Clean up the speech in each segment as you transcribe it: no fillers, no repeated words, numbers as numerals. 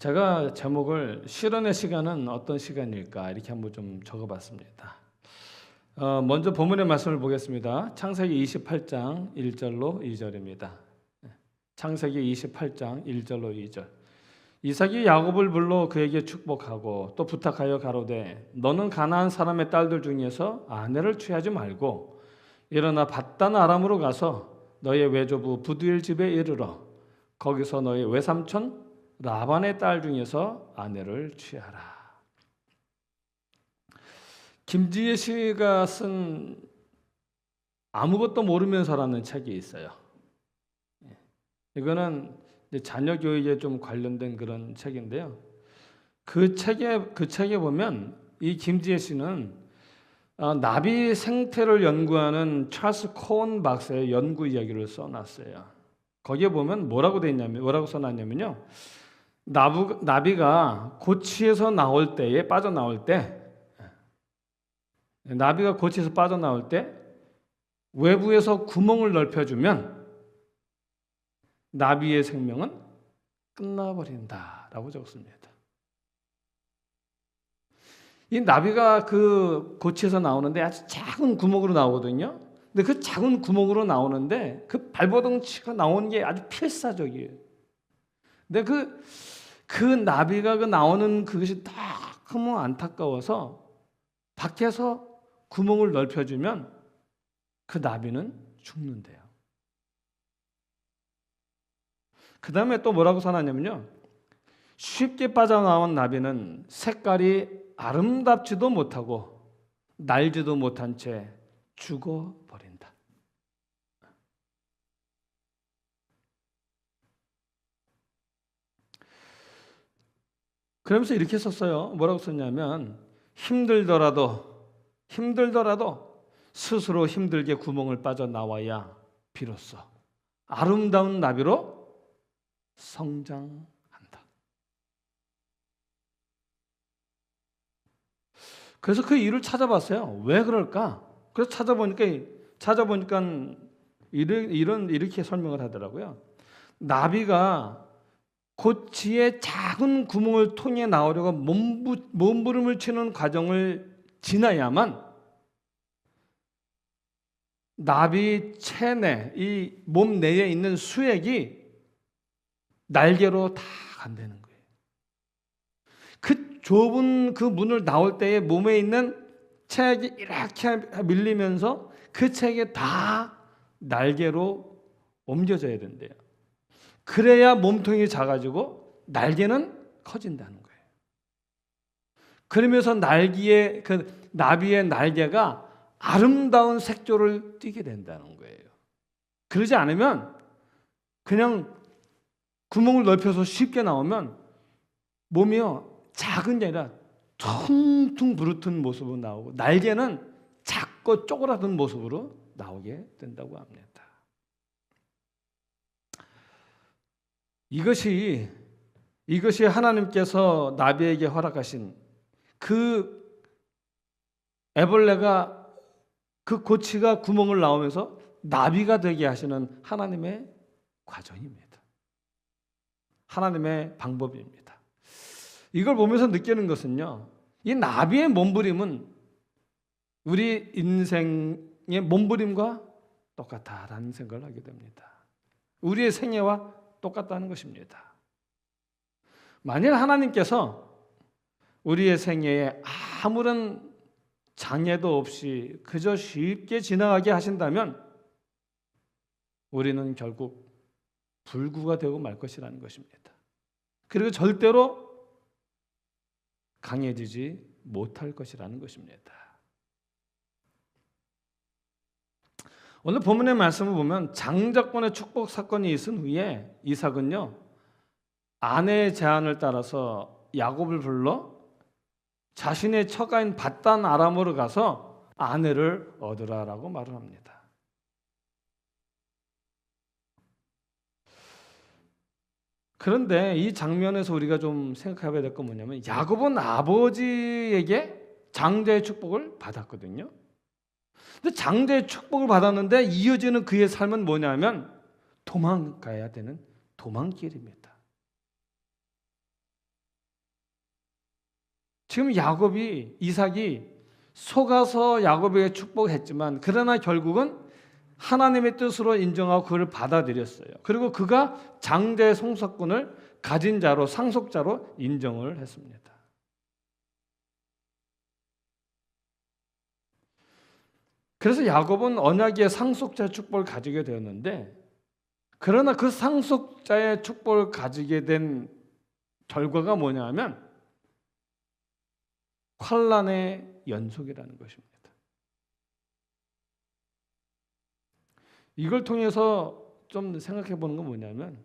제가 제목을 실현의 시간은 어떤 시간일까 이렇게 한번 좀 적어봤습니다. 먼저 본문의 말씀을 보겠습니다. 창세기 28장 1절로 2절입니다. 창세기 28장 1절로 2절. 이삭이 야곱을 불러 그에게 축복하고 또 부탁하여 가로되 너는 가나안 사람의 딸들 중에서 아내를 취하지 말고 일어나 밧단 아람으로 가서 너의 외조부 부두엘 집에 이르러 거기서 너의 외삼촌 라반의 딸 중에서 아내를 취하라. 김지혜 씨가 쓴 아무것도 모르면서라는 책이 있어요. 이거는 자녀 교육에 좀 관련된 그런 책인데요. 그 책에 보면 이 김지혜 씨는 나비 생태를 연구하는 찰스 코온 박사의 연구 이야기를 써놨어요. 거기에 보면 뭐라고 써놨냐면요. 나비가 고치에서 나올 때에 빠져나올 때 나비가 고치에서 빠져나올 때 외부에서 구멍을 넓혀주면 나비의 생명은 끝나버린다라고 적습니다. 이 나비가 그 고치에서 나오는데 아주 작은 구멍으로 나오거든요. 근데 그 작은 구멍으로 나오는데 그 발버둥치가 나오는 게 아주 필사적이에요. 근데 그 나비가 나오는 그것이 너무 안타까워서 밖에서 구멍을 넓혀주면 그 나비는 죽는데요. 그 다음에 또 뭐라고 써놨냐면요. 쉽게 빠져나온 나비는 색깔이 아름답지도 못하고 날지도 못한 채 죽어버린다. 그러면서 이렇게 썼어요. 뭐라고 썼냐면 힘들더라도 스스로 힘들게 구멍을 빠져나와야 비로소 아름다운 나비로 성장한다. 그래서 그 이유를 찾아봤어요. 왜 그럴까? 그래서 찾아보니까 이렇게 설명을 하더라고요. 나비가 고치의 작은 구멍을 통해 나오려고 몸부림을 치는 과정을 지나야만 나비 체내, 이 몸 내에 있는 수액이 날개로 다 간다는 거예요. 그 좁은 그 문을 나올 때에 몸에 있는 체액이 이렇게 밀리면서 그 체액이 다 날개로 옮겨져야 된대요. 그래야 몸통이 작아지고 날개는 커진다는 거예요. 그러면서 나비의 날개가 아름다운 색조를 띠게 된다는 거예요. 그러지 않으면 그냥 구멍을 넓혀서 쉽게 나오면 몸이요 작은 게 아니라 퉁퉁 부르튼 모습으로 나오고 날개는 작고 쪼그라든 모습으로 나오게 된다고 합니다. 이것이 하나님께서 나비에게 허락하신 그 애벌레가 그 고치가 구멍을 나오면서 나비가 되게 하시는 하나님의 과정입니다. 하나님의 방법입니다. 이걸 보면서 느끼는 것은요. 이 나비의 몸부림은 우리 인생의 몸부림과 똑같다라는 생각을 하게 됩니다. 우리의 생애와 똑같다는 것입니다. 만일 하나님께서 우리의 생애에 아무런 장애도 없이 그저 쉽게 지나가게 하신다면 우리는 결국 불구가 되고 말 것이라는 것입니다. 그리고 절대로 강해지지 못할 것이라는 것입니다. 오늘 본문의 말씀을 보면 장자권의 축복 사건이 있은 후에 이삭은요 아내의 제안을 따라서 야곱을 불러 자신의 처가인 밧단 아람으로 가서 아내를 얻으라라고 말을 합니다. 그런데 이 장면에서 우리가 좀 생각해봐야 될 건 뭐냐면 야곱은 아버지에게 장자의 축복을 받았거든요. 근데 장자의 축복을 받았는데 이어지는 그의 삶은 뭐냐면 도망가야 되는 도망길입니다. 지금 이삭이 속아서 야곱에게 축복했지만 그러나 결국은 하나님의 뜻으로 인정하고 그를 받아들였어요. 그리고 그가 장자의 성사권을 가진 자로 상속자로 인정을 했습니다. 그래서 야곱은 언약의 상속자의 축복을 가지게 되었는데 그러나 그 상속자의 축복을 가지게 된 결과가 뭐냐 하면 환난의 연속이라는 것입니다. 이걸 통해서 좀 생각해 보는 건 뭐냐면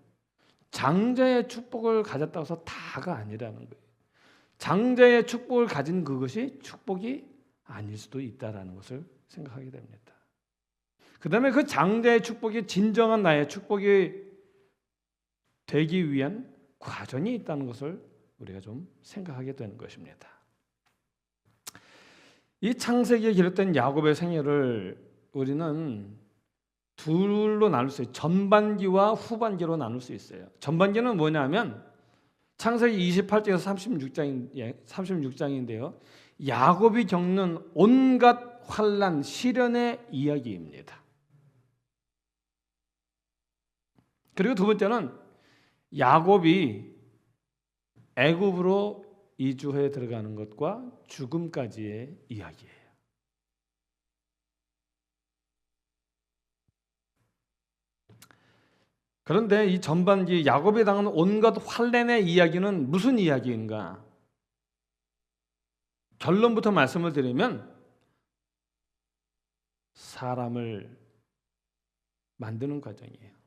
장자의 축복을 가졌다고 해서 다가 아니라는 거예요. 장자의 축복을 가진 그것이 축복이 아닐 수도 있다라는 것을 생각하게 됩니다. 그 다음에 그 장자의 축복이 진정한 나의 축복이 되기 위한 과정이 있다는 것을 우리가 좀 생각하게 되는 것입니다. 이 창세기에 기록된 야곱의 생애를 우리는 둘로 나눌 수 있어요. 전반기와 후반기로 나눌 수 있어요. 전반기는 뭐냐면 창세기 28장에서 36장인데요. 야곱이 겪는 온갖 환난, 시련의 이야기입니다. 그리고 두 번째는 야곱이 애굽으로 이주해 들어가는 것과 죽음까지의 이야기예요. 그런데 이 전반기 야곱이 당한 온갖 환난의 이야기는 무슨 이야기인가? 결론부터 말씀을 드리면 사람을 만드는 과정이에요.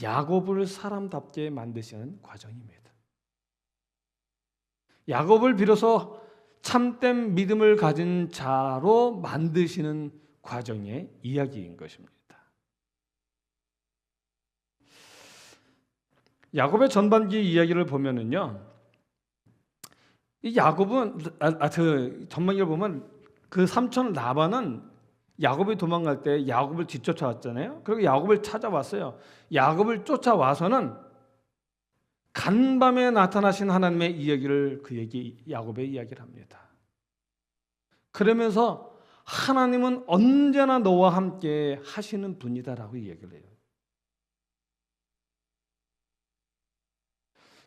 야곱을 사람답게 만드시는 과정입니다. 야곱을 비로소 참된 믿음을 가진 자로 만드시는 과정의 이야기인 것입니다. 야곱의 전반기 이야기를 보면은요, 이 야곱은 그 전반기를 보면 그 삼촌 라반은 야곱이 도망갈 때 야곱을 뒤쫓아왔잖아요. 그리고 야곱을 찾아왔어요. 야곱을 쫓아와서는 간밤에 나타나신 하나님의 이야기를 야곱의 이야기를 합니다. 그러면서 하나님은 언제나 너와 함께 하시는 분이다라고 이야기를 해요.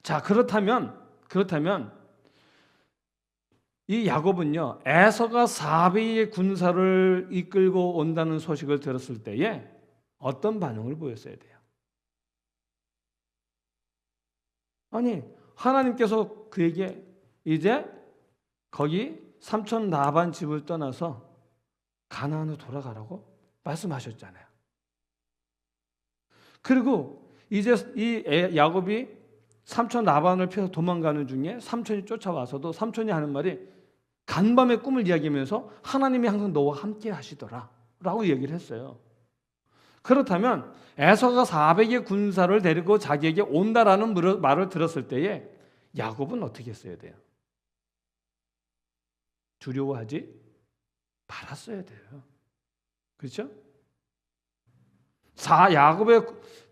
자, 그렇다면 이 야곱은요, 에서가 400의 군사를 이끌고 온다는 소식을 들었을 때에 어떤 반응을 보였어야 돼요? 아니, 하나님께서 그에게 이제 거기 삼촌 라반 집을 떠나서 가나안으로 돌아가라고 말씀하셨잖아요. 그리고 이제 이 야곱이 삼촌 라반을 피해서 도망가는 중에 삼촌이 쫓아와서도 삼촌이 하는 말이 간밤의 꿈을 이야기하면서 하나님이 항상 너와 함께 하시더라 라고 얘기를 했어요. 그렇다면 에서가 400의 군사를 데리고 자기에게 온다라는 말을 들었을 때에 야곱은 어떻게 했어야 돼요? 두려워하지 말았어야 돼요. 그렇죠?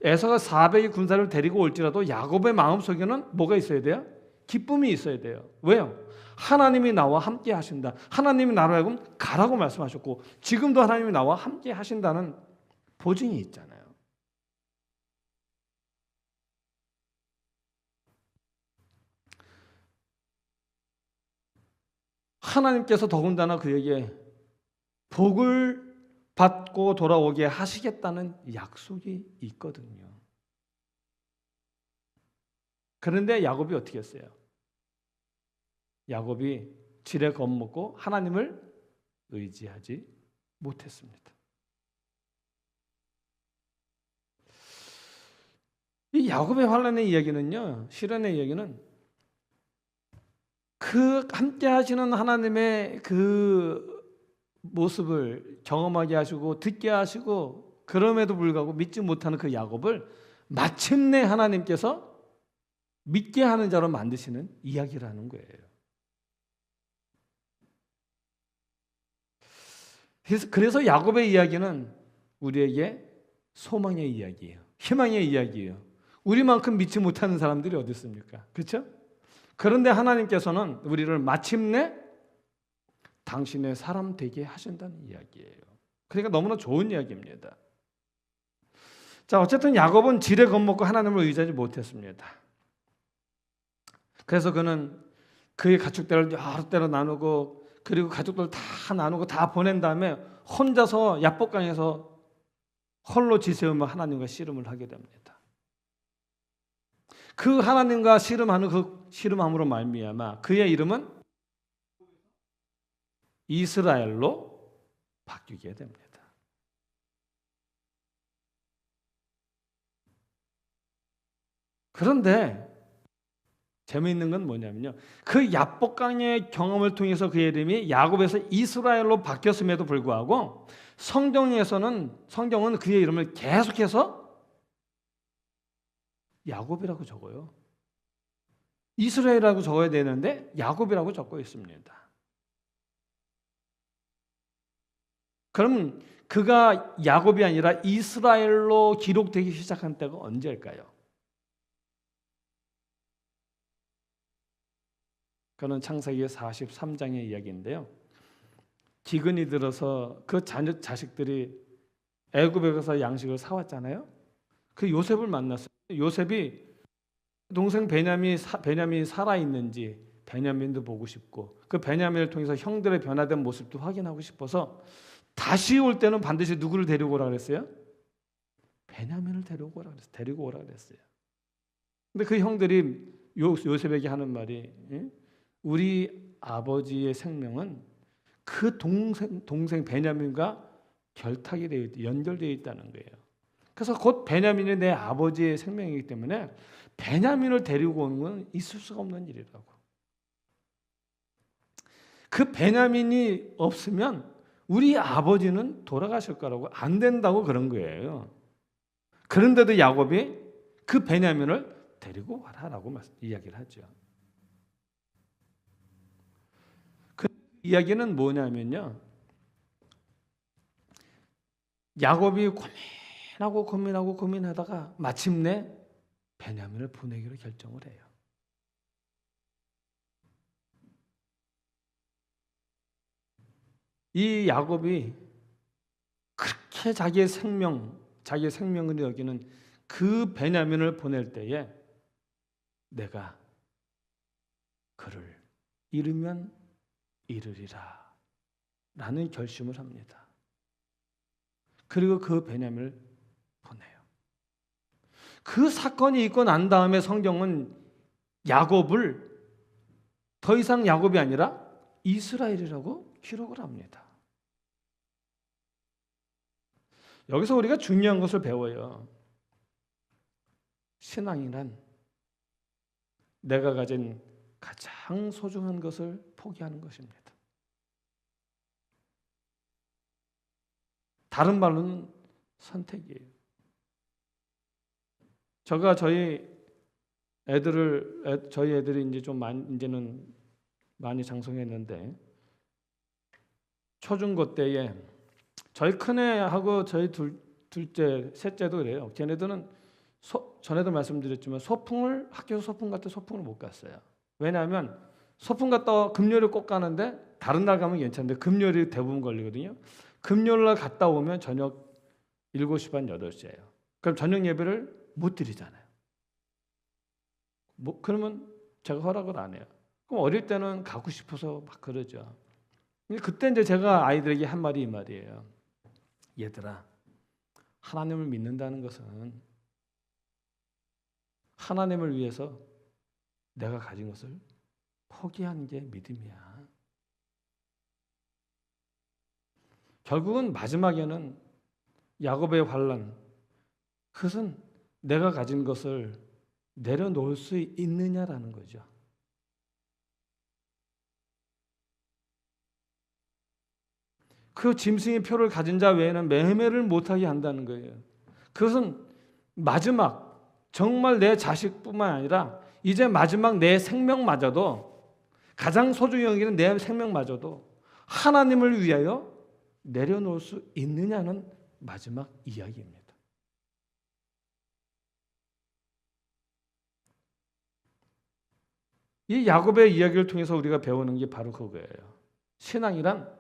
에서가 400의 군사를 데리고 올지라도 야곱의 마음속에는 뭐가 있어야 돼요? 기쁨이 있어야 돼요. 왜요? 하나님이 나와 함께 하신다. 하나님이 나로 하여금 가라고 말씀하셨고 지금도 하나님이 나와 함께 하신다는 보증이 있잖아요. 하나님께서 더군다나 그에게 복을 받고 돌아오게 하시겠다는 약속이 있거든요. 그런데 야곱이 어떻게 했어요? 야곱이 지레 겁먹고 하나님을 의지하지 못했습니다. 이 야곱의 환난의 이야기는요, 시련의 이야기는 그 함께 하시는 하나님의 그 모습을 경험하게 하시고 듣게 하시고 그럼에도 불구하고 믿지 못하는 그 야곱을 마침내 하나님께서 믿게 하는 자로 만드시는 이야기라는 거예요. 그래서 야곱의 이야기는 우리에게 소망의 이야기예요. 희망의 이야기예요. 우리만큼 믿지 못하는 사람들이 어디 있습니까? 그렇죠? 그런데 하나님께서는 우리를 마침내 당신의 사람 되게 하신다는 이야기예요. 그러니까 너무나 좋은 이야기입니다. 자, 어쨌든 야곱은 지레 겁먹고 하나님을 의지하지 못했습니다. 그래서 그는 그의 가축들을 여러 때로 나누고, 그리고 가족들 다 나누고 다 보낸 다음에 혼자서 야복강에서 홀로 지새우며 하나님과 씨름을 하게 됩니다. 그 하나님과 씨름하는 그 씨름함으로 말미암아 그의 이름은 이스라엘로 바뀌게 됩니다. 그런데 재미있는 건 뭐냐면요, 그 야복강의 경험을 통해서 그의 이름이 야곱에서 이스라엘로 바뀌었음에도 불구하고 성경은 그의 이름을 계속해서 야곱이라고 적어요. 이스라엘이라고 적어야 되는데 야곱이라고 적고 있습니다. 그럼 그가 야곱이 아니라 이스라엘로 기록되기 시작한 때가 언제일까요? 그는 창세기 43장의 이야기인데요. 기근이 들어서 그 자식들이 애굽에 가서 양식을 사왔잖아요. 그 요셉을 만났어요. 요셉이 동생 베냐민이 살아있는지 베냐민도 보고 싶고, 그 베냐민을 통해서 형들의 변화된 모습도 확인하고 싶어서 다시 올 때는 반드시 누구를 데리고 오라 그랬어요? 베냐민을 데리고 오라 그랬어요. 근데 그 형들이 요셉에게 하는 말이, 우리 아버지의 생명은 그 동생 베냐민과 연결되어 있다는 거예요. 그래서 곧 베냐민이 내 아버지의 생명이기 때문에 베냐민을 데리고 오는 건 있을 수가 없는 일이라고. 그 베냐민이 없으면 우리 아버지는 돌아가실 거라고, 안 된다고 그런 거예요. 그런데도 야곱이 그 베냐민을 데리고 와라라고 이야기를 하죠. 그 이야기는 뭐냐면요, 야곱이 고민하다가 마침내 베냐민을 보내기로 결정을 해요. 이 야곱이 그렇게 자기의 생명을 여기는 그 베냐민을 보낼 때에 내가 그를 잃으면 잃으리라 라는 결심을 합니다. 그리고 그 베냐민을 보내요. 그 사건이 있고 난 다음에 성경은 야곱을 더 이상 야곱이 아니라 이스라엘이라고 기록을 합니다. 여기서 우리가 중요한 것을 배워요. 신앙이란 내가 가진 가장 소중한 것을 포기하는 것입니다. 다른 말로는 선택이에요. 저희 애들이 이제는 많이 장성했는데, 초중고 때에 저희 큰애하고 저희 셋째도 그래요. 걔네들은 전에도 말씀드렸지만 학교에서 소풍 갈 때 소풍을 못 갔어요. 왜냐하면 소풍 갔다 금요일에 꼭 가는데 다른 날 가면 괜찮은데 금요일이 대부분 걸리거든요. 금요일 날 갔다 오면 저녁 7시 반, 8시예요. 그럼 저녁 예배를 못 드리잖아요. 그러면 제가 허락을 안 해요. 그럼 어릴 때는 가고 싶어서 막 그러죠. 그때 이제 제가 아이들에게 한 말이 이 말이에요. 얘들아, 하나님을 믿는다는 것은 하나님을 위해서 내가 가진 것을 포기하는 게 믿음이야. 결국은 마지막에는 야곱의 환난, 그것은 내가 가진 것을 내려놓을 수 있느냐라는 거죠. 그 짐승의 표를 가진 자 외에는 매매를 못하게 한다는 거예요. 그것은 마지막, 정말 내 자식뿐만 아니라 이제 마지막 내 생명마저도, 가장 소중히 여기는 내 생명마저도 하나님을 위하여 내려놓을 수 있느냐는 마지막 이야기입니다. 이 야곱의 이야기를 통해서 우리가 배우는 게 바로 그거예요. 신앙이란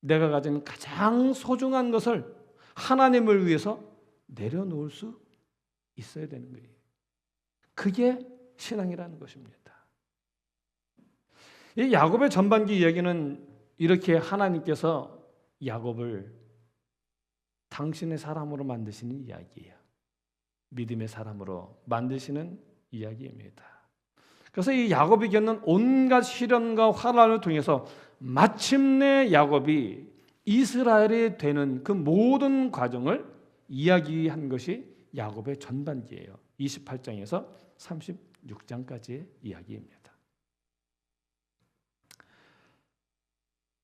내가 가진 가장 소중한 것을 하나님을 위해서 내려놓을 수 있어야 되는 거예요. 그게 신앙이라는 것입니다. 이 야곱의 전반기 이야기는 이렇게 하나님께서 야곱을 당신의 사람으로 만드시는 이야기예요. 믿음의 사람으로 만드시는 이야기입니다. 그래서 이 야곱이 겪는 온갖 시련과 환난을 통해서 마침내 야곱이 이스라엘이 되는 그 모든 과정을 이야기한 것이 야곱의 전반기예요. 28장에서 36장까지의 이야기입니다.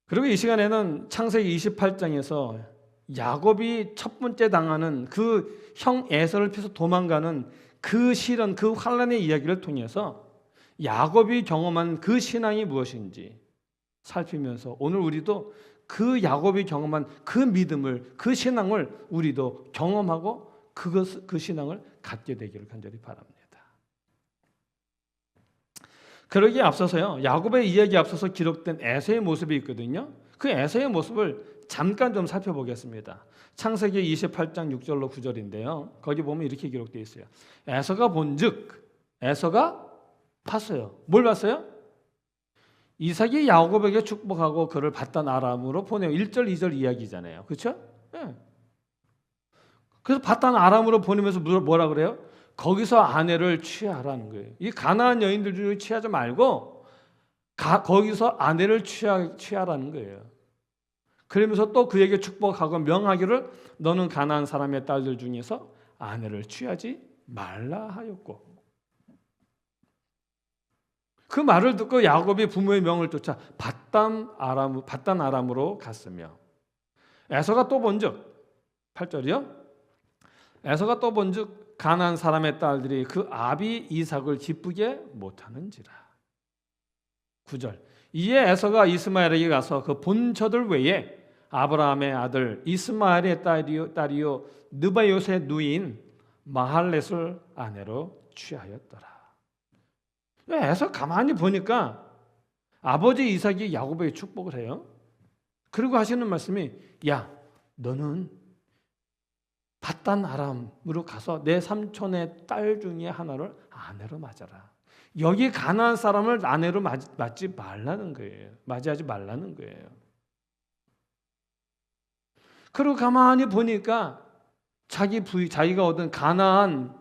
그리고 이 시간에는 창세기 28장에서 야곱이 첫 번째 당하는 그 형 에서를 피해서 도망가는 그 시련, 그 환난의 이야기를 통해서 야곱이 경험한 그 신앙이 무엇인지 살피면서 오늘 우리도 그 야곱이 경험한 그 믿음을, 그 신앙을 우리도 경험하고 그 신앙을 갖게 되기를 간절히 바랍니다. 그러기에 앞서서요, 야곱의 이야기에 앞서서 기록된 에서의 모습이 있거든요. 그 에서의 모습을 잠깐 좀 살펴보겠습니다. 창세기 28장 6절로 9절인데요. 거기 보면 이렇게 기록되어 있어요. 에서가 본즉, 에서가 봤어요. 뭘 봤어요? 이삭이 야곱에게 축복하고 그를 받단 아람으로 보내요. 1절, 2절 이야기잖아요. 그렇죠? 네. 그래서 받단 아람으로 보내면서 뭐라 그래요? 거기서 아내를 취하라는 거예요. 이 가나안 여인들 중에 취하지 말고 거기서 아내를 취하라는 거예요. 그러면서 또 그에게 축복하고 명하기를 너는 가나안 사람의 딸들 중에서 아내를 취하지 말라 하였고, 그 말을 듣고 야곱이 부모의 명을 쫓아 받단 아람으로 갔으며 에서가 또 본즉 8절이요. 에서가 또 본즉 가나안 사람의 딸들이 그 아비 이삭을 기쁘게 못하는지라. 9절. 이에 에서가 이스마엘에게 가서 그 본처들 외에 아브라함의 아들 이스마엘의 딸이요 느바요의 누이인 마할렛을 아내로 취하였더라. 에서 가만히 보니까 아버지 이삭이 야곱에게 축복을 해요. 그리고 하시는 말씀이, 야, 너는 받단 아람으로 가서 내 삼촌의 딸 중에 하나를 아내로 맞아라. 여기 가나안 사람을 아내로 맞지 말라는 거예요. 맞이하지 말라는 거예요. 그리고 가만히 보니까 자기가 얻은 가나안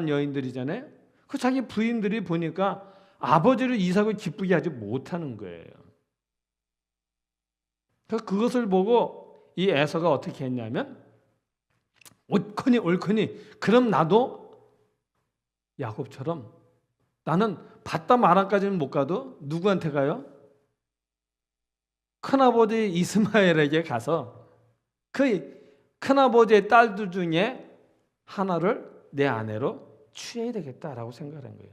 여인들이잖아요. 그 자기 부인들이 보니까 아버지를 이삭을 기쁘게 하지 못하는 거예요. 그래서 그것을 보고 이 에서가 어떻게 했냐면 옳거니 그럼 나도 야곱처럼 나는 받단 아람까지는 못 가도 누구한테 가요? 큰아버지 이스마엘에게 가서 그 큰아버지의 딸들 중에 하나를 내 아내로 취해야 되겠다라고 생각한 거예요.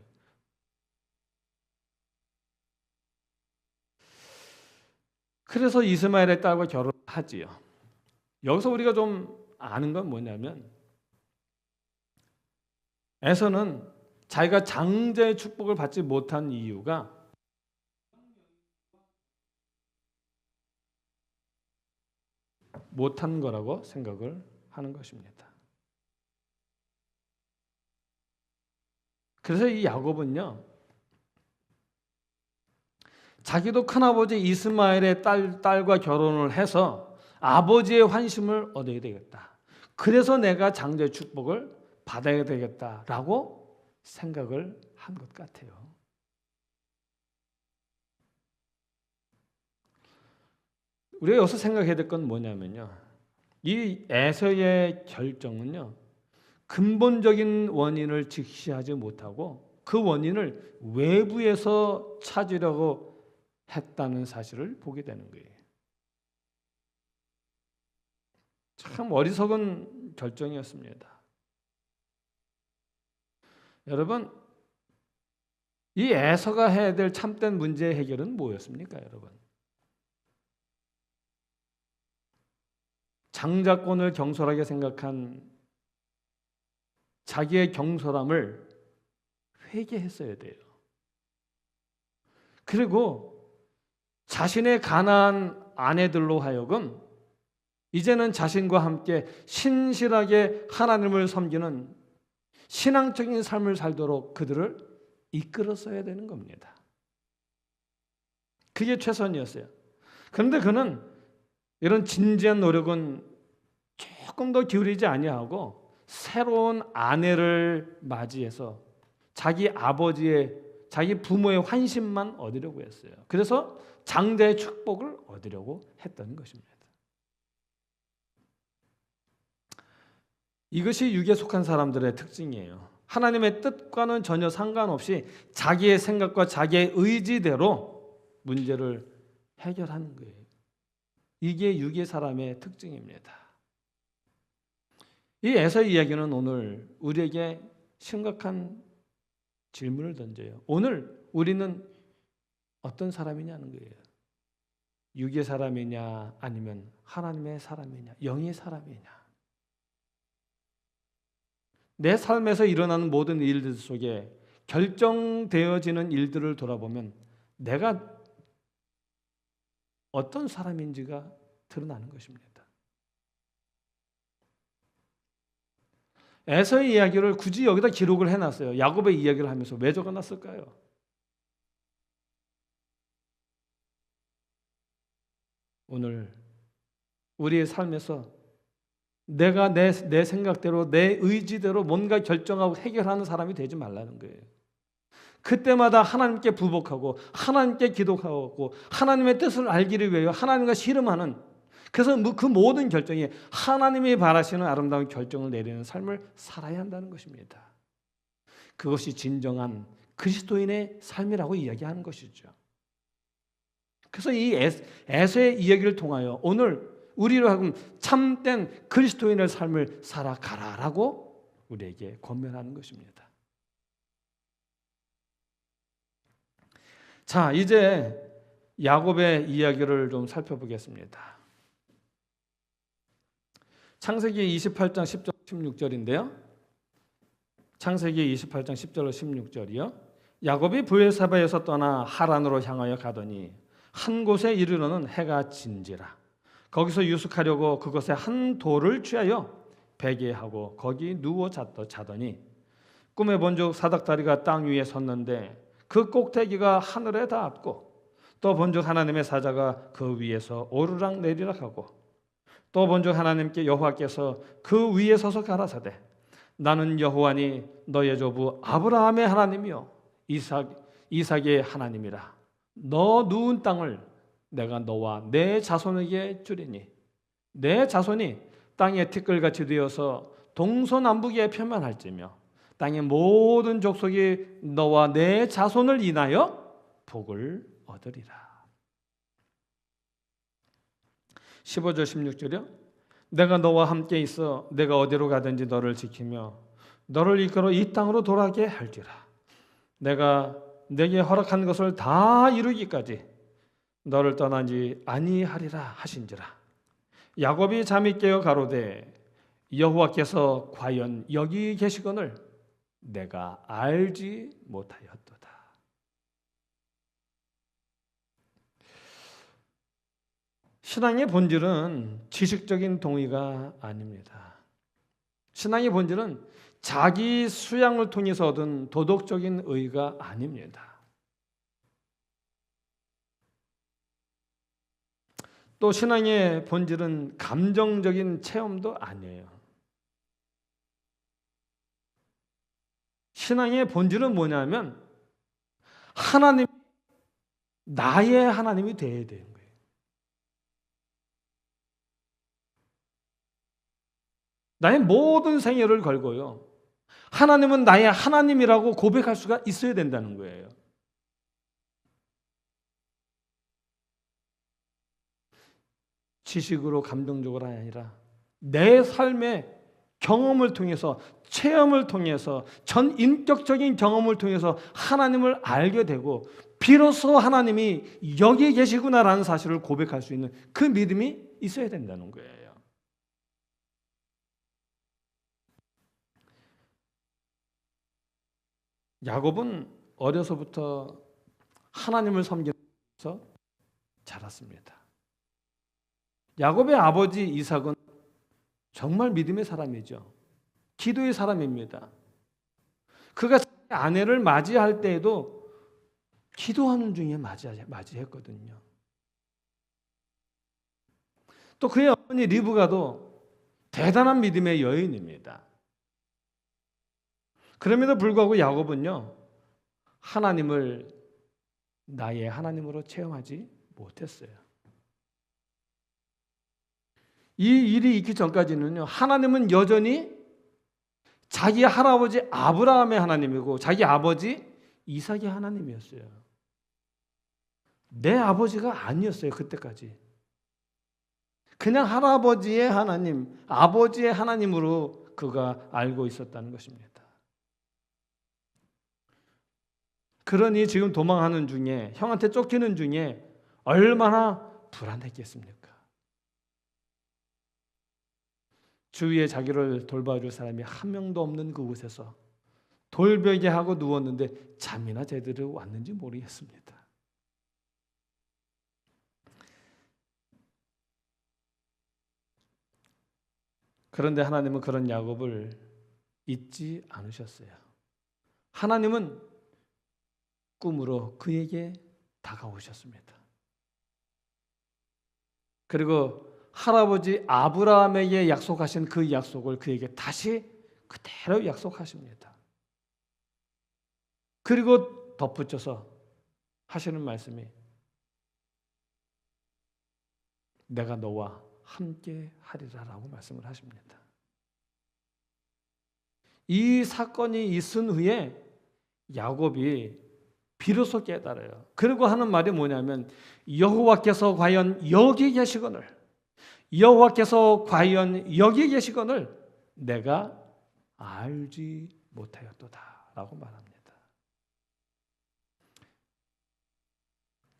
그래서 이스마엘의 딸과 결혼하지요. 여기서 우리가 좀 아는 건 뭐냐면 에서는 자기가 장자의 축복을 받지 못한 이유가 못한 거라고 생각을 하는 것입니다. 그래서 이 야곱은요, 자기도 큰아버지 이스마엘의 딸과 결혼을 해서 아버지의 환심을 얻어야 되겠다. 그래서 내가 장자의 축복을 받아야 되겠다라고 생각을 한 것 같아요. 우리가 여기서 생각해야 될 건 뭐냐면요, 이 에서의 결정은요, 근본적인 원인을 직시하지 못하고 그 원인을 외부에서 찾으려고 했다는 사실을 보게 되는 거예요. 참 어리석은 결정이었습니다. 여러분, 이 에서가 해야 될 참된 문제의 해결은 뭐였습니까, 여러분? 장자권을 경솔하게 생각한 자기의 경솔함을 회개했어야 돼요. 그리고 자신의 가난한 아내들로 하여금 이제는 자신과 함께 신실하게 하나님을 섬기는 신앙적인 삶을 살도록 그들을 이끌었어야 되는 겁니다. 그게 최선이었어요. 그런데 그는 이런 진지한 노력은 조금 더 기울이지 아니하고 새로운 아내를 맞이해서 자기 아버지의 자기 부모의 환심만 얻으려고 했어요. 그래서 장자의 축복을 얻으려고 했던 것입니다. 이것이 육에 속한 사람들의 특징이에요. 하나님의 뜻과는 전혀 상관없이 자기의 생각과 자기의 의지대로 문제를 해결하는 거예요. 이게 육의 사람의 특징입니다. 이 에서의 이야기는 오늘 우리에게 심각한 질문을 던져요. 오늘 우리는 어떤 사람이냐는 거예요. 육의 사람이냐 아니면 하나님의 사람이냐 영의 사람이냐. 내 삶에서 일어나는 모든 일들 속에 결정되어지는 일들을 돌아보면 내가 어떤 사람인지가 드러나는 것입니다. 에서의 이야기를 굳이 여기다 기록을 해놨어요. 야곱의 이야기를 하면서 왜 적어놨을까요? 오늘 우리의 삶에서 내가 내 생각대로 내 의지대로 뭔가 결정하고 해결하는 사람이 되지 말라는 거예요. 그때마다 하나님께 부복하고 하나님께 기도하고 하나님의 뜻을 알기를 위하여 하나님과 씨름하는, 그래서 그 모든 결정이 하나님이 바라시는 아름다운 결정을 내리는 삶을 살아야 한다는 것입니다. 그것이 진정한 그리스도인의 삶이라고 이야기하는 것이죠. 그래서 이 에서의 이야기를 통하여 오늘 우리로 하여금 참된 그리스도인의 삶을 살아가라라고 우리에게 권면하는 것입니다. 자, 이제 야곱의 이야기를 좀 살펴보겠습니다. 창세기 28장 10절 16절인데요. 창세기 28장 10절로 16절이요. 야곱이 브엘사바에서 떠나 하란으로 향하여 가더니 한 곳에 이르러는 해가 진지라. 거기서 유숙하려고 그곳에 한 돌을 취하여 베개하고 거기 누워 자더니 꿈에 본즉 사닥다리가 땅 위에 섰는데 그 꼭대기가 하늘에 닿았고 또 본즉 하나님의 사자가 그 위에서 오르락 내리락 하고 또 본즉 하나님께 여호와께서 그 위에 서서 가라사대 나는 여호와니 너의 조부 아브라함의 하나님이요 이삭의 하나님이라. 너 누운 땅을 내가 너와 내 자손에게 주리니 내 자손이 땅의 티끌같이 되어서 동서남북에 편만할지며 땅의 모든 족속이 너와 내 자손을 인하여 복을 얻으리라. 15절 16절이요. 내가 너와 함께 있어 내가 어디로 가든지 너를 지키며 너를 이끌어 이 땅으로 돌아가게 할지라. 내가 내게 허락한 것을 다 이루기까지 너를 떠나지 아니하리라 하신지라. 야곱이 잠이 깨어 가로되 여호와께서 과연 여기 계시거늘 내가 알지 못하였도다. 신앙의 본질은 지식적인 동의가 아닙니다. 신앙의 본질은 자기 수양을 통해서 얻은 도덕적인 의가 아닙니다. 또 신앙의 본질은 감정적인 체험도 아니에요. 신앙의 본질은 뭐냐면 하나님, 나의 하나님이 되어야 되는 거예요. 나의 모든 생애를 걸고요. 하나님은 나의 하나님이라고 고백할 수가 있어야 된다는 거예요. 지식으로 감정적으로 아니라 내 삶의 경험을 통해서 체험을 통해서 전 인격적인 경험을 통해서 하나님을 알게 되고 비로소 하나님이 여기 계시구나라는 사실을 고백할 수 있는 그 믿음이 있어야 된다는 거예요. 야곱은 어려서부터 하나님을 섬기면서 자랐습니다. 야곱의 아버지 이삭은 정말 믿음의 사람이죠. 기도의 사람입니다. 그가 아내를 맞이할 때에도 기도하는 중에 맞이했거든요. 또 그의 어머니 리브가도 대단한 믿음의 여인입니다. 그럼에도 불구하고 야곱은요, 하나님을 나의 하나님으로 체험하지 못했어요. 이 일이 있기 전까지는요, 하나님은 여전히 자기 할아버지 아브라함의 하나님이고 자기 아버지 이삭의 하나님이었어요. 내 아버지가 아니었어요, 그때까지. 그냥 할아버지의 하나님, 아버지의 하나님으로 그가 알고 있었다는 것입니다. 그러니 지금 도망하는 중에, 형한테 쫓기는 중에 얼마나 불안했겠습니까? 주위에 자기를 돌봐줄 사람이 한 명도 없는 그곳에서 돌베개 하고 누웠는데 잠이나 제대로 왔는지 모르겠습니다. 그런데 하나님은 그런 야곱을 잊지 않으셨어요. 하나님은 꿈으로 그에게 다가오셨습니다. 그리고 할아버지 아브라함에게 약속하신 그 약속을 그에게 다시 그대로 약속하십니다. 그리고 덧붙여서 하시는 말씀이 내가 너와 함께 하리라라고 말씀을 하십니다. 이 사건이 있은 후에 야곱이 비로소 깨달아요. 그리고 하는 말이 뭐냐면 여호와께서 과연 여기 계시거늘, 여호와께서 과연 여기 계시거늘 내가 알지 못하였도다라고 말합니다.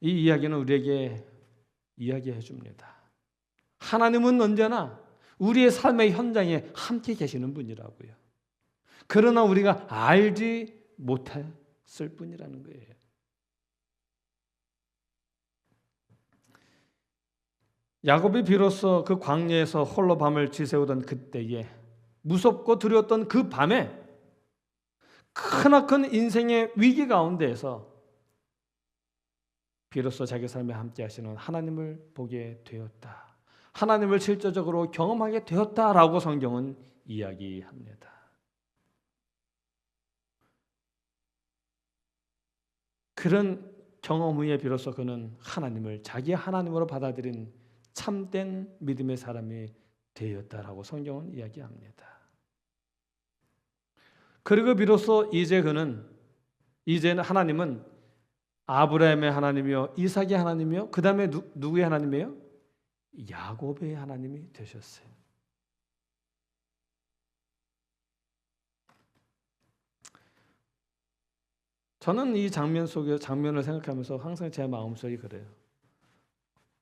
이 이야기는 우리에게 이야기해 줍니다. 하나님은 언제나 우리의 삶의 현장에 함께 계시는 분이라고요. 그러나 우리가 알지 못했을 뿐이라는 거예요. 야곱이 비로소 그 광야에서 홀로 밤을 지새우던 그때에, 무섭고 두려웠던 그 밤에 크나큰 인생의 위기 가운데에서 비로소 자기 삶에 함께 하시는 하나님을 보게 되었다, 하나님을 실제적으로 경험하게 되었다라고 성경은 이야기합니다. 그런 경험 후에 비로소 그는 하나님을 자기의 하나님으로 받아들인 참된 믿음의 사람이 되었다라고 성경은 이야기합니다. 그리고 비로소 이제는 하나님은 아브라함의 하나님이요, 이삭의 하나님이요, 그 다음에 누구의 하나님이에요? 야곱의 하나님이 되셨어요. 저는 이 장면을 생각하면서 항상 제 마음속이 그래요.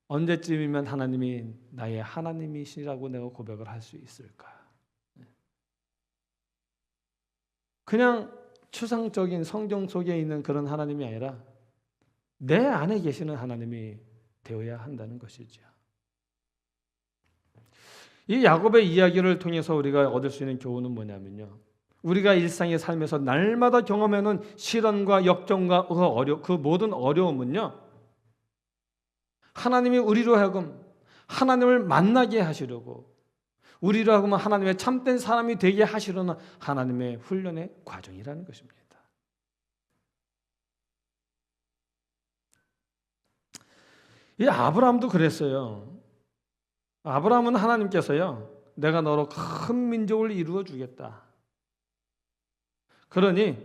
언제쯤이면 하나님이 나의 하나님이시라고 내가 고백을 할 수 있을까? 그냥 추상적인 성경 속에 있는 그런 하나님이 아니라 내 안에 계시는 하나님이 되어야 한다는 것이죠. 이 야곱의 이야기를 통해서 우리가 얻을 수 있는 교훈은 뭐냐면요, 우리가 일상의 삶에서 날마다 경험하는 시련과 역경과 그 모든 어려움은요, 하나님이 우리로 하여금 하나님을 만나게 하시려고, 우리로 하여금 하나님의 참된 사람이 되게 하시려는 하나님의 훈련의 과정이라는 것입니다. 이 아브라함도 그랬어요. 아브라함은 하나님께서요, 내가 너로 큰 민족을 이루어 주겠다, 그러니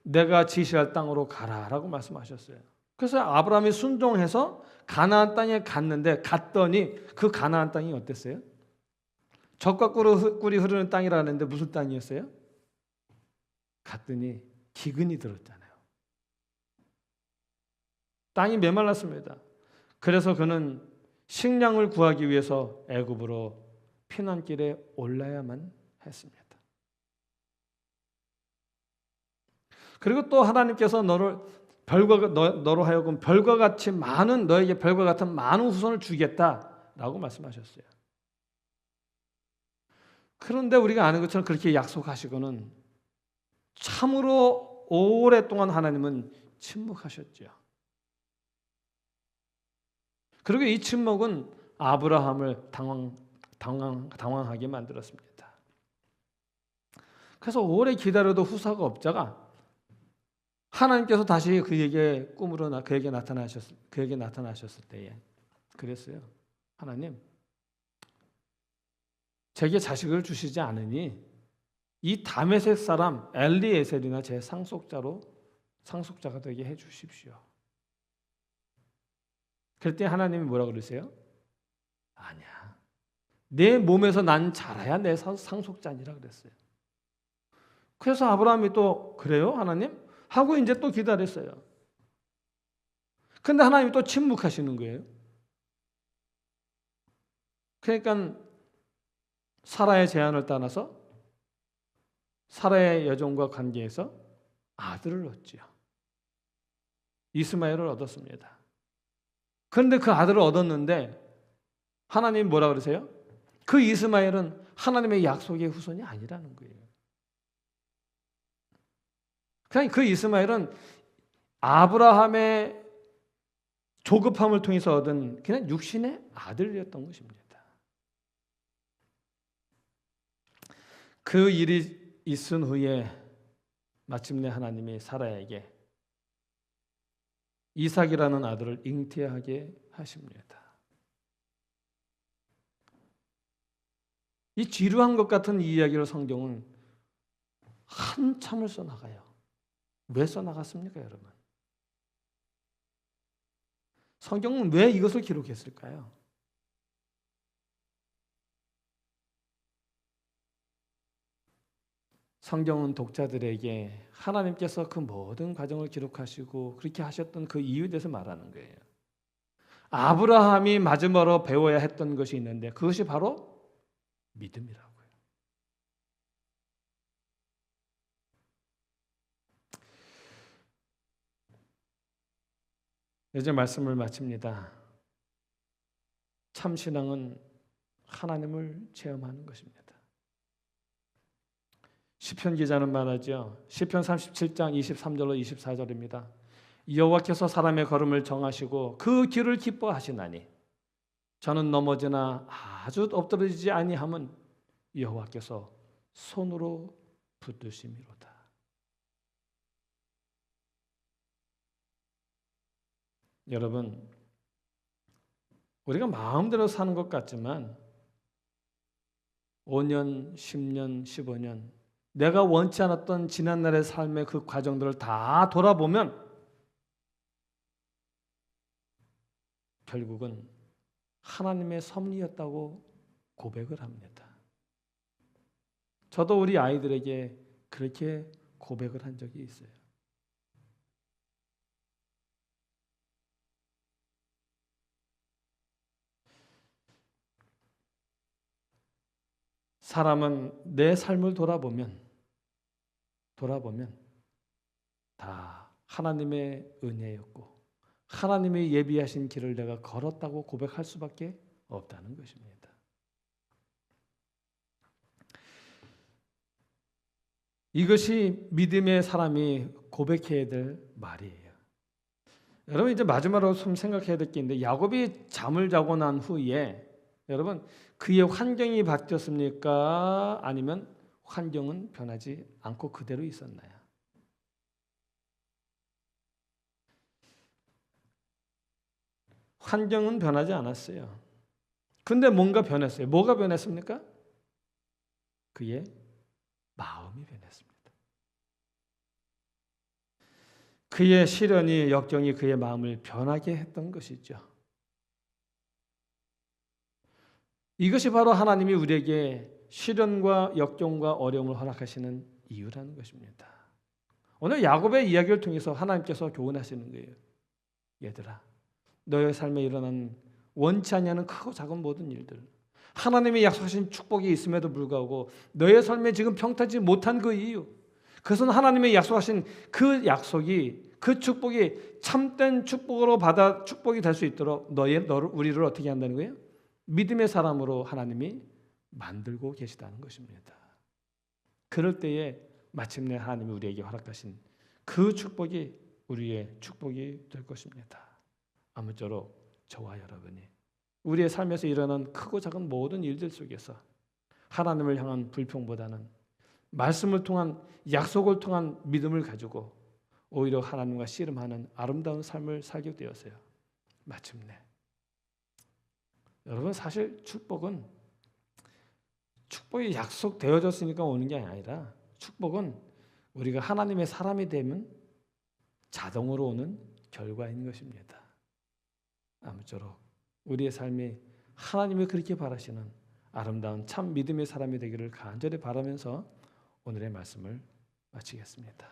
내가 지시할 땅으로 가라라고 말씀하셨어요. 그래서 아브라함이 순종해서 가나안 땅에 갔더니 그 가나안 땅이 어땠어요? 젖과 꿀이 흐르는 땅이라는데 무슨 땅이었어요? 갔더니 기근이 들었잖아요. 땅이 메말랐습니다. 그래서 그는 식량을 구하기 위해서 애굽으로 피난길에 올라야만 했습니다. 그리고 또 하나님께서 너로 하여금 별과 같이 많은 너에게 별과 같은 많은 후손을 주겠다라고 말씀하셨어요. 그런데 우리가 아는 것처럼 그렇게 약속하시고는 참으로 오랫동안 하나님은 침묵하셨죠. 그리고 이 침묵은 아브라함을 당황하게 만들었습니다. 그래서 오래 기다려도 후사가 없자가 하나님께서 다시 그에게 나타나셨을 때에 그랬어요. 하나님, 제게 자식을 주시지 않으니 이 다메섹 사람 엘리에셀이나 제 상속자가 되게 해 주십시오. 그럴 때 하나님이 뭐라 그러세요? 아니야. 내 몸에서 난 자라야 내 상속자니라 그랬어요. 그래서 아브라함이 또 그래요? 하나님? 하고 이제 또 기다렸어요. 근데 하나님이 또 침묵하시는 거예요. 그러니까 사라의 제안을 따라서 사라의 여종과 관계에서 아들을 얻지요. 이스마엘을 얻었습니다. 그런데 그 아들을 얻었는데 하나님이 뭐라 그러세요? 그 이스마엘은 하나님의 약속의 후손이 아니라는 거예요. 그냥 그 이스마엘은 아브라함의 조급함을 통해서 얻은 그냥 육신의 아들이었던 것입니다. 그 일이 있은 후에 마침내 하나님이 사라에게 이삭이라는 아들을 잉태하게 하십니다. 이 지루한 것 같은 이야기를 성경은 한참을 써나가요. 왜 써나갔습니까, 여러분? 성경은 왜 이것을 기록했을까요? 성경은 독자들에게 하나님께서 그 모든 과정을 기록하시고 그렇게 하셨던 그 이유에 대해서 말하는 거예요. 아브라함이 마지막으로 배워야 했던 것이 있는데 그것이 바로 믿음이라고요. 이제 말씀을 마칩니다. 참 신앙은 하나님을 체험하는 것입니다. 시편 기자는 말하죠. 시편 37장 23절로 24절입니다. 여호와께서 사람의 걸음을 정하시고 그 길을 기뻐하시나니 저는 넘어지나 아주 엎드러지지 아니함은 여호와께서 손으로 붙드심이로다. 여러분, 우리가 마음대로 사는 것 같지만 5년, 10년, 15년 내가 원치 않았던 지난날의 삶의 그 과정들을 다 돌아보면 결국은 하나님의 섭리였다고 고백을 합니다. 저도 우리 아이들에게 그렇게 고백을 한 적이 있어요. 사람은 내 삶을 돌아보면 다 하나님의 은혜였고 하나님의 예비하신 길을 내가 걸었다고 고백할 수밖에 없다는 것입니다. 이것이 믿음의 사람이 고백해야 될 말이에요. 여러분 이제 마지막으로 좀 생각해야 될 게 있는데 야곱이 잠을 자고 난 후에 여러분 그의 환경이 바뀌었습니까? 아니면 환경은 변하지 않고 그대로 있었나요? 환경은 변하지 않았어요. 근데 뭔가 변했어요. 뭐가 변했습니까? 그의 마음이 변했습니다. 그의 시련이 역경이 그의 마음을 변하게 했던 것이죠. 이것이 바로 하나님이 우리에게 시련과 역경과 어려움을 허락하시는 이유라는 것입니다. 오늘 야곱의 이야기를 통해서 하나님께서 교훈하시는 거예요. 얘들아, 너의 삶에 일어난 원치 않냐는 크고 작은 모든 일들, 하나님이 약속하신 축복이 있음에도 불구하고 너의 삶에 지금 평탄치 못한 그 이유, 그것은 하나님의 약속하신 그 약속이, 그 축복이 참된 축복으로 축복이 될 수 있도록 우리를 어떻게 한다는 거예요? 믿음의 사람으로 하나님이 만들고 계시다는 것입니다. 그럴 때에 마침내 하나님이 우리에게 허락하신 그 축복이 우리의 축복이 될 것입니다. 아무쪼록 저와 여러분이 우리의 삶에서 일어난 크고 작은 모든 일들 속에서 하나님을 향한 불평보다는 말씀을 통한, 약속을 통한 믿음을 가지고 오히려 하나님과 씨름하는 아름다운 삶을 살게 되었어요. 마침내. 여러분, 사실 축복이 약속되어졌으니까 오는 게 아니라, 축복은 우리가 하나님의 사람이 되면 자동으로 오는 결과인 것입니다. 아무쪼록 우리의 삶이 하나님이 그렇게 바라시는 아름다운 참 믿음의 사람이 되기를 간절히 바라면서 오늘의 말씀을 마치겠습니다.